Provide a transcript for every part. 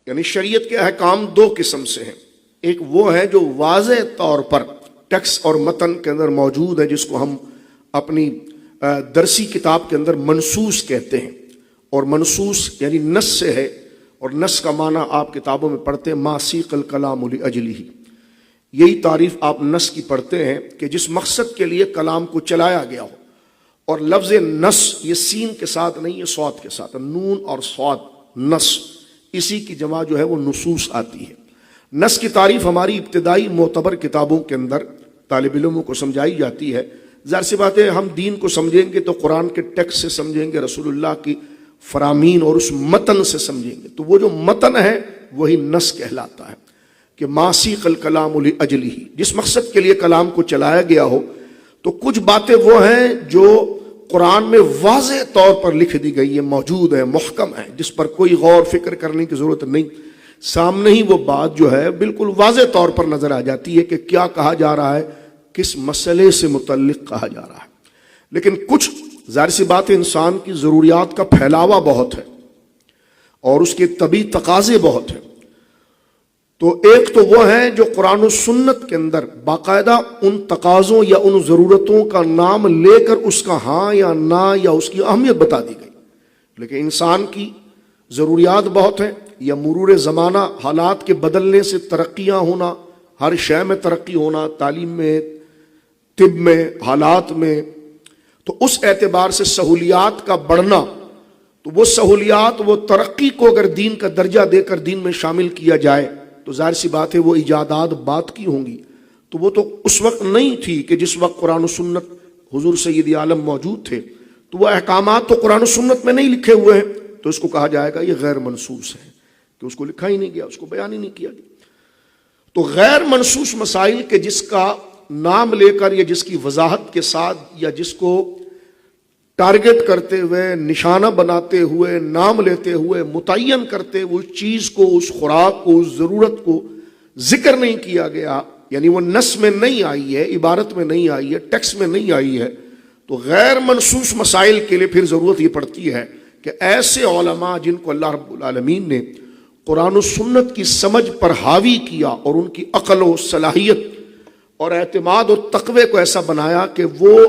یعنی شریعت کے احکام دو قسم سے ہیں. ایک وہ ہے جو واضح طور پر ٹیکسٹ اور متن کے اندر موجود ہے، جس کو ہم اپنی درسی کتاب کے اندر منصوص کہتے ہیں. اور منصوص یعنی نص سے ہے، اور نص کا معنی آپ کتابوں میں پڑھتے ہیں ما سیق الکلام لاجلہ. یہی تعریف آپ نص کی پڑھتے ہیں کہ جس مقصد کے لیے کلام کو چلایا گیا ہو. اور لفظ نص یہ سین کے ساتھ نہیں، یہ صاد کے ساتھ، نون اور صاد، نص، اسی کی جمع جو ہے وہ نصوص آتی ہے. نص کی تعریف ہماری ابتدائی معتبر کتابوں کے اندر طالب علموں کو سمجھائی جاتی ہے. ظاہر سی بات ہے ہم دین کو سمجھیں گے تو قرآن کے ٹیکسٹ سے سمجھیں گے، رسول اللہ کی فرامین اور اس متن سے سمجھیں گے. تو وہ جو متن ہے وہی نص کہلاتا ہے کہ ما سیق الکلام لاجلہ، جس مقصد کے لیے کلام کو چلایا گیا ہو. تو کچھ باتیں وہ ہیں جو قرآن میں واضح طور پر لکھ دی گئی ہیں، موجود ہیں، محکم ہیں، جس پر کوئی غور فکر کرنے کی ضرورت نہیں. سامنے ہی وہ بات جو ہے بالکل واضح طور پر نظر آ جاتی ہے کہ کیا کہا جا رہا ہے، کس مسئلے سے متعلق کہا جا رہا ہے. لیکن کچھ ظاہر سی بات ہے انسان کی ضروریات کا پھیلاوا بہت ہے اور اس کے طبعی تقاضے بہت ہیں. تو ایک تو وہ ہے جو قرآن و سنت کے اندر باقاعدہ ان تقاضوں یا ان ضرورتوں کا نام لے کر اس کا ہاں یا نہ یا اس کی اہمیت بتا دی گئی. لیکن انسان کی ضروریات بہت ہیں، یا مرور زمانہ حالات کے بدلنے سے ترقیاں ہونا، ہر شے میں ترقی ہونا، تعلیم میں، طب میں، حالات میں. تو اس اعتبار سے سہولیات کا بڑھنا، تو وہ سہولیات، وہ ترقی کو اگر دین کا درجہ دے کر دین میں شامل کیا جائے تو ظاہر سی بات ہے وہ ایجادات بات کی ہوں گی. تو وہ تو اس وقت نہیں تھی کہ جس وقت قرآن و سنت حضور سید عالم موجود تھے. تو وہ احکامات تو قرآن و سنت میں نہیں لکھے ہوئے ہیں، تو اس کو کہا جائے گا یہ غیر منصوص ہے، کہ اس کو لکھا ہی نہیں گیا، اس کو بیان ہی نہیں کیا گیا. تو غیر منصوص مسائل کے جس کا نام لے کر یا جس کی وضاحت کے ساتھ یا جس کو ٹارگٹ کرتے ہوئے، نشانہ بناتے ہوئے، نام لیتے ہوئے، متعین کرتے ہوئے اس چیز کو، اس خوراک کو، اس ضرورت کو ذکر نہیں کیا گیا، یعنی وہ نص میں نہیں آئی ہے، عبارت میں نہیں آئی ہے، ٹیکسٹ میں نہیں آئی ہے. تو غیر منصوص مسائل کے لیے پھر ضرورت یہ پڑتی ہے کہ ایسے علماء جن کو اللہ رب العالمین نے قرآن و سنت کی سمجھ پر حاوی کیا اور ان کی عقل و صلاحیت اور اعتماد و تقوی کو ایسا بنایا کہ وہ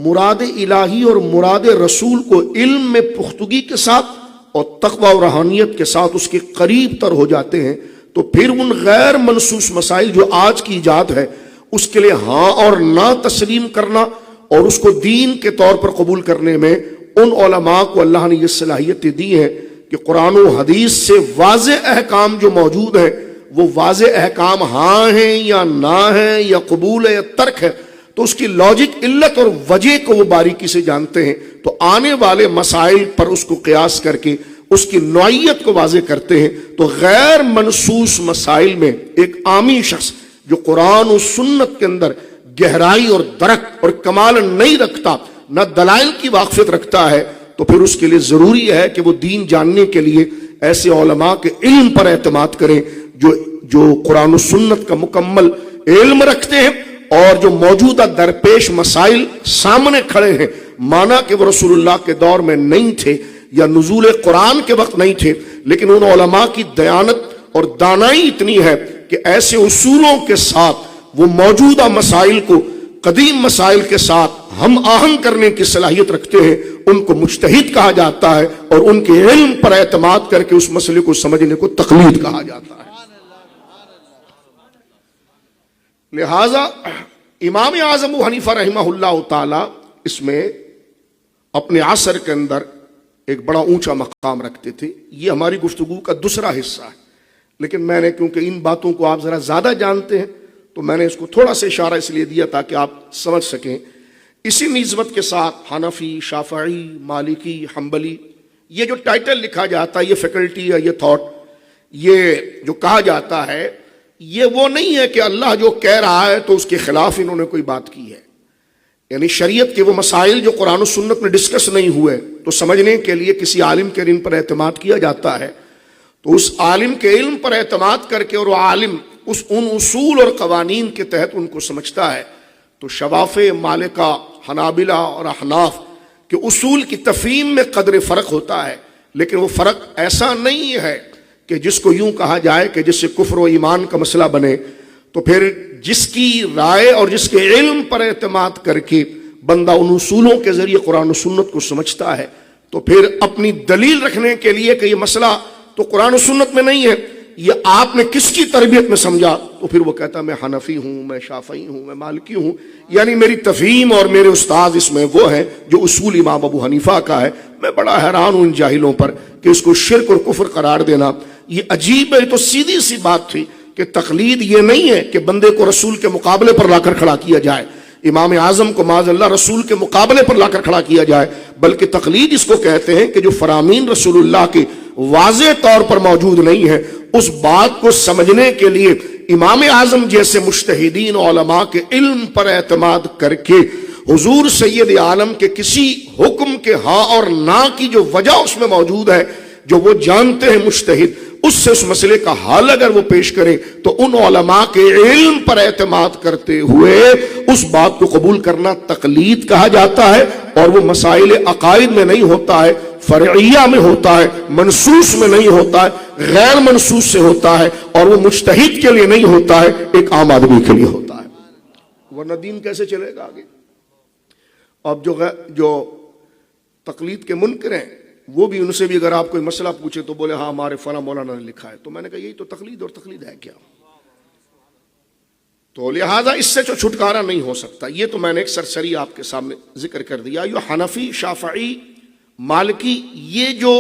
مراد الہی اور مراد رسول کو علم میں پختگی کے ساتھ اور تقوی و روحانیت کے ساتھ اس کے قریب تر ہو جاتے ہیں. تو پھر ان غیر منصوص مسائل جو آج کی ایجاد ہے اس کے لیے ہاں اور نہ تسلیم کرنا اور اس کو دین کے طور پر قبول کرنے میں ان علماء کو اللہ نے یہ صلاحیتیں دی ہیں کہ قرآن و حدیث سے واضح احکام جو موجود ہیں وہ واضح احکام ہاں ہیں یا نہ ہیں یا قبول ہے یا ترک ہے. تو اس کی لاجک، علت اور وجہ کو وہ باریکی سے جانتے ہیں. تو آنے والے مسائل پر اس کو قیاس کر کے اس کی نوعیت کو واضح کرتے ہیں. تو غیر منصوص مسائل میں ایک عامی شخص جو قرآن و سنت کے اندر گہرائی اور درک اور کمال نہیں رکھتا، نہ دلائل کی واقفیت رکھتا ہے، تو پھر اس کے لیے ضروری ہے کہ وہ دین جاننے کے لیے ایسے علماء کے علم پر اعتماد کریں جو قرآن و سنت کا مکمل علم رکھتے ہیں اور جو موجودہ درپیش مسائل سامنے کھڑے ہیں، مانا کہ وہ رسول اللہ کے دور میں نہیں تھے یا نزول قرآن کے وقت نہیں تھے، لیکن ان علماء کی دیانت اور دانائی اتنی ہے کہ ایسے اصولوں کے ساتھ وہ موجودہ مسائل کو قدیم مسائل کے ساتھ ہم آہنگ کرنے کی صلاحیت رکھتے ہیں. ان کو مجتہد کہا جاتا ہے اور ان کے علم پر اعتماد کر کے اس مسئلے کو سمجھنے کو تقلید کہا جاتا ہے. لہذا امام اعظم ابو حنیفہ رحمہ اللہ تعالی اس میں اپنے عصر کے اندر ایک بڑا اونچا مقام رکھتے تھے. یہ ہماری گفتگو کا دوسرا حصہ ہے، لیکن میں نے کیونکہ ان باتوں کو آپ ذرا زیادہ جانتے ہیں تو میں نے اس کو تھوڑا سا اشارہ اس لیے دیا تاکہ آپ سمجھ سکیں. اسی نسبت کے ساتھ حنفی، شافعی، مالکی، حنبلی، یہ جو ٹائٹل لکھا جاتا ہے، یہ فیکلٹی یا یہ تھاٹ، یہ جو کہا جاتا ہے، یہ وہ نہیں ہے کہ اللہ جو کہہ رہا ہے تو اس کے خلاف انہوں نے کوئی بات کی ہے. یعنی شریعت کے وہ مسائل جو قرآن و سنت میں ڈسکس نہیں ہوئے تو سمجھنے کے لیے کسی عالم کے علم پر اعتماد کیا جاتا ہے. تو اس عالم کے علم پر اعتماد کر کے اور وہ عالم ان اصول اور قوانین کے تحت ان کو سمجھتا ہے. تو شوافع، مالکہ، حنابلہ اور احناف کے اصول کی تفہیم میں قدر فرق ہوتا ہے، لیکن وہ فرق ایسا نہیں ہے کہ جس کو یوں کہا جائے کہ جس سے کفر و ایمان کا مسئلہ بنے، تو پھر جس کی رائے اور جس کے علم پر اعتماد کر کے بندہ ان اصولوں کے ذریعے قرآن و سنت کو سمجھتا ہے، تو پھر اپنی دلیل رکھنے کے لیے کہ یہ مسئلہ تو قرآن و سنت میں نہیں ہے، یہ آپ نے کس کی تربیت میں سمجھا، تو پھر وہ کہتا میں حنفی ہوں، میں شافعی ہوں، میں مالکی ہوں، یعنی میری تفہیم اور میرے استاد اس میں وہ ہے جو اصول امام ابو حنیفہ کا ہے۔ میں بڑا حیران ہوں ان جاہلوں پر کہ اس کو شرک اور کفر قرار دینا، یہ عجیب ہے۔ تو سیدھی سی بات تھی کہ تقلید یہ نہیں ہے کہ بندے کو رسول کے مقابلے پر لا کر کھڑا کیا جائے، امام اعظم کو معاذ اللہ رسول کے مقابلے پر لا کر کھڑا کیا جائے، بلکہ تقلید اس کو کہتے ہیں کہ جو فرامین رسول اللہ کے واضح طور پر موجود نہیں ہے، اس بات کو سمجھنے کے لیے امام اعظم جیسے مجتہدین علماء کے علم پر اعتماد کر کے حضور سید عالم کے کسی حکم کے ہاں اور نہ کی جو وجہ اس میں موجود ہے، جو وہ جانتے ہیں مجتہد، اس سے اس مسئلے کا حل اگر وہ پیش کرے تو ان علماء کے علم پر اعتماد کرتے ہوئے اس بات کو قبول کرنا تقلید کہا جاتا ہے، اور وہ مسائل عقائد میں نہیں ہوتا ہے، فرعیہ میں ہوتا ہے، منصوص میں نہیں ہوتا ہے، غیر منصوص سے ہوتا ہے، اور وہ مجتہد کے لیے نہیں ہوتا ہے، ایک عام آدمی کے لیے ہوتا ہے، ورنہ دین کیسے چلے گا آگے۔ اب جو تقلید کے منکر ہیں وہ بھی، ان سے بھی اگر آپ کوئی مسئلہ پوچھے تو بولے ہاں ہمارے فلاں مولانا نے لکھا ہے، تو میں نے کہا یہی تو تقلید، اور تقلید ہے کیا؟ تو لہذا اس سے جو چھٹکارا نہیں ہو سکتا، یہ تو میں نے ایک سرسری آپ کے سامنے ذکر کر دیا۔ یہ حنفی، شافعی، مالکی، یہ جو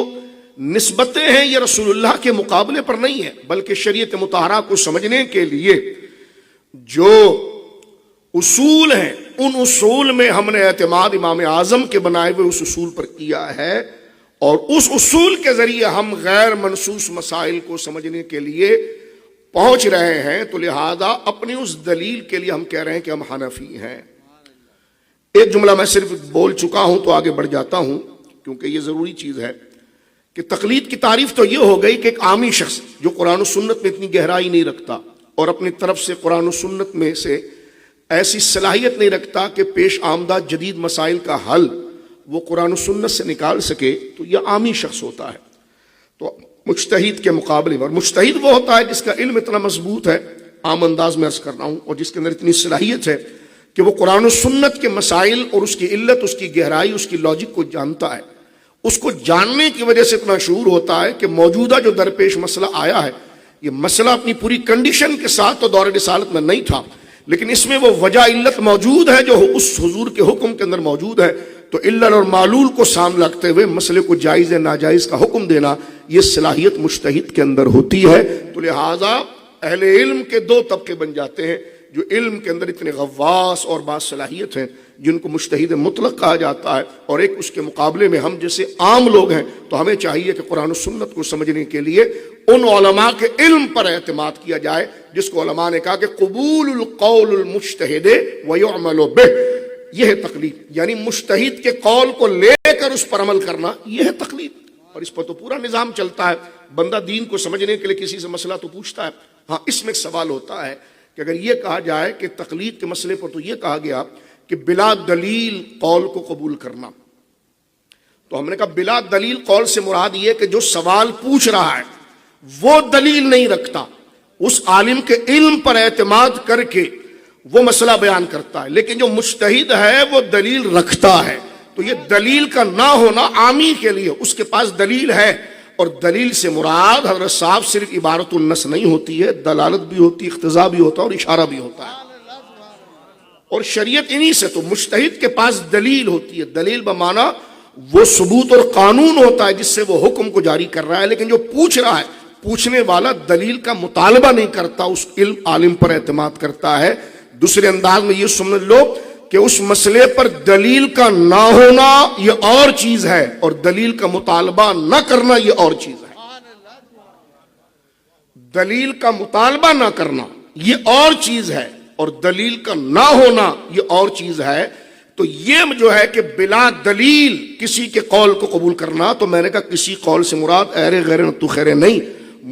نسبتیں ہیں یہ رسول اللہ کے مقابلے پر نہیں ہے، بلکہ شریعت مطہرہ کو سمجھنے کے لیے جو اصول ہیں ان اصول میں ہم نے اعتماد امام اعظم کے بنائے ہوئے اس اصول پر کیا ہے، اور اس اصول کے ذریعے ہم غیر منصوص مسائل کو سمجھنے کے لیے پہنچ رہے ہیں، تو لہذا اپنی اس دلیل کے لیے ہم کہہ رہے ہیں کہ ہم حنفی ہیں۔ ایک جملہ میں صرف بول چکا ہوں تو آگے بڑھ جاتا ہوں کیونکہ یہ ضروری چیز ہے کہ تقلید کی تعریف تو یہ ہو گئی کہ ایک عامی شخص جو قرآن و سنت میں اتنی گہرائی نہیں رکھتا اور اپنی طرف سے قرآن و سنت میں سے ایسی صلاحیت نہیں رکھتا کہ پیش آمدہ جدید مسائل کا حل وہ قرآن و سنت سے نکال سکے، تو یہ عامی شخص ہوتا ہے۔ تو مجتہد کے مقابلے میں، اور مجتہد وہ ہوتا ہے جس کا علم اتنا مضبوط ہے، عام انداز میں عرض کر رہا ہوں، اور جس کے اندر اتنی صلاحیت ہے کہ وہ قرآن و سنت کے مسائل اور اس کی علت، اس کی گہرائی، اس کی لاجک کو جانتا ہے۔ اس کو جاننے کی وجہ سے اتنا شعور ہوتا ہے کہ موجودہ جو درپیش مسئلہ آیا ہے، یہ مسئلہ اپنی پوری کنڈیشن کے ساتھ تو دور رسالت میں نہیں تھا، لیکن اس میں وہ وجہ علت موجود ہے جو اس حضور کے حکم کے اندر موجود ہے، تو علت اور معلول کو سامنے رکھتے ہوئے مسئلے کو جائز ہے ناجائز کا حکم دینا، یہ صلاحیت مجتہد کے اندر ہوتی ہے۔ تو لہٰذا اہل علم کے دو طبقے بن جاتے ہیں، جو علم کے اندر اتنے غواص اور باصلاحیت ہیں جن کو مجتہد مطلق کہا جاتا ہے، اور ایک اس کے مقابلے میں ہم جیسے عام لوگ ہیں، تو ہمیں چاہیے کہ قرآن و سنت کو سمجھنے کے لیے ان علماء کے علم پر اعتماد کیا جائے، جس کو علماء نے کہا کہ قبول القول المجتہد ویعمل بہ، یہ ہے تقلید، یعنی مجتہد کے قول کو لے کر اس پر عمل کرنا، یہ ہے تقلید، اور اس پر تو پورا نظام چلتا ہے۔ بندہ دین کو سمجھنے کے لیے کسی سے مسئلہ تو پوچھتا ہے۔ ہاں، اس میں ایک سوال ہوتا ہے کہ اگر یہ کہا جائے کہ تقلید کے مسئلے پر تو یہ کہا گیا کہ بلا دلیل قول کو قبول کرنا، تو ہم نے کہا بلا دلیل قول سے مراد یہ کہ جو سوال پوچھ رہا ہے وہ دلیل نہیں رکھتا، اس عالم کے علم پر اعتماد کر کے وہ مسئلہ بیان کرتا ہے، لیکن جو مجتہد ہے وہ دلیل رکھتا ہے۔ تو یہ دلیل کا نہ ہونا عامی کے لیے، اس کے پاس دلیل ہے، اور دلیل سے مراد حضرت صاحب صرف عبارت النص نہیں ہوتی ہے، دلالت بھی ہوتی ہے، اقتضاء بھی ہوتا ہے، اور اشارہ بھی ہوتا ہے، اور شریعت انہی سے۔ تو مجتہد کے پاس دلیل ہوتی ہے، دلیل بمعنی وہ ثبوت اور قانون ہوتا ہے جس سے وہ حکم کو جاری کر رہا ہے، لیکن جو پوچھ رہا ہے، پوچھنے والا دلیل کا مطالبہ نہیں کرتا، اس علم عالم پر اعتماد کرتا ہے۔ دوسرے انداز میں یہ سمجھ لو کہ اس مسئلے پر دلیل کا نہ ہونا یہ اور چیز ہے، اور دلیل کا مطالبہ نہ کرنا یہ اور چیز ہے۔ دلیل کا مطالبہ نہ کرنا یہ اور چیز ہے، اور دلیل کا نہ ہونا یہ اور چیز ہے۔ تو یہ جو ہے کہ بلا دلیل کسی کے قول کو قبول کرنا، تو میں نے کہا کسی قول سے مراد ایر غیر تو خیر نہیں،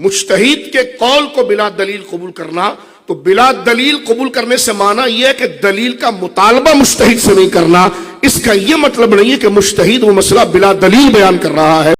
مجتہد کے قول کو بلا دلیل قبول کرنا۔ تو بلا دلیل قبول کرنے سے معنی یہ ہے کہ دلیل کا مطالبہ مجتہد سے نہیں کرنا، اس کا یہ مطلب نہیں ہے کہ مجتہد وہ مسئلہ بلا دلیل بیان کر رہا ہے۔